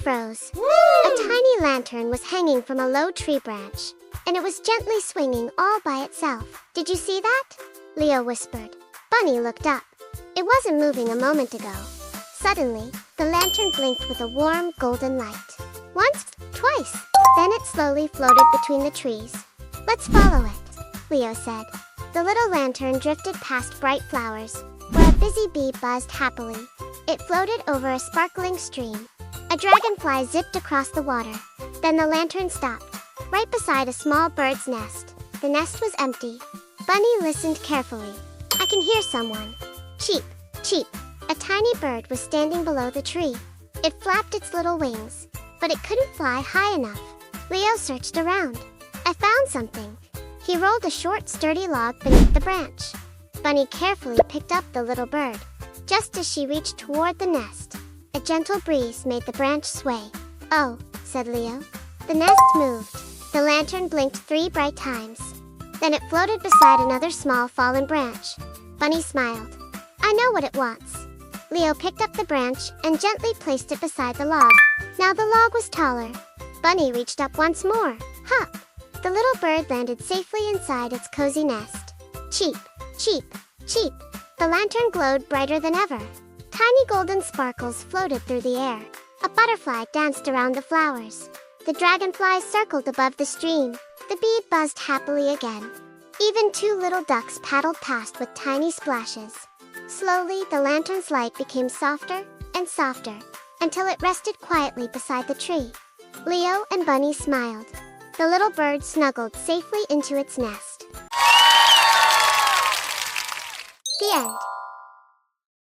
froze. A tiny lantern was hanging from a low tree branch, and it was gently swinging all by itself. "Did you see that?" Leo whispered. Bunny looked up. It wasn't moving a moment ago. Suddenly, the lantern blinked with a warm, golden light. Once, twice, then it slowly floated between the trees. "Let's follow it," Leo said. The little lantern drifted past bright flowers, where a busy bee buzzed happily. It floated over a sparkling stream. A dragonfly zipped across the water. Then the lantern stopped, right beside a small bird's nest. The nest was empty. Bunny listened carefully. "I can hear someone." Cheep, cheep. A tiny bird was standing below the tree. It flapped its little wings, but it couldn't fly high enough. Leo searched around. "I found something." He rolled a short, sturdy log beneath the branch. Bunny carefully picked up the little bird. Just as she reached toward the nest, a gentle breeze made the branch sway. "Oh," said Leo. The nest moved. The lantern blinked 3 bright times. Then it floated beside another small fallen branch. Bunny smiled. "I know what it wants." Leo picked up the branch and gently placed it beside the log. Now the log was taller. Bunny reached up once more. Hop! The little bird landed safely inside its cozy nest. Cheep, cheep, cheep. The lantern glowed brighter than ever. Tiny golden sparkles floated through the air. A butterfly danced around the flowers. The dragonfly circled above the stream. The bee buzzed happily again. Even 2 little ducks paddled past with tiny splashes. Slowly, the lantern's light became softer and softer, until it rested quietly beside the tree. Leo and Bunny smiled. The little bird snuggled safely into its nest. The end.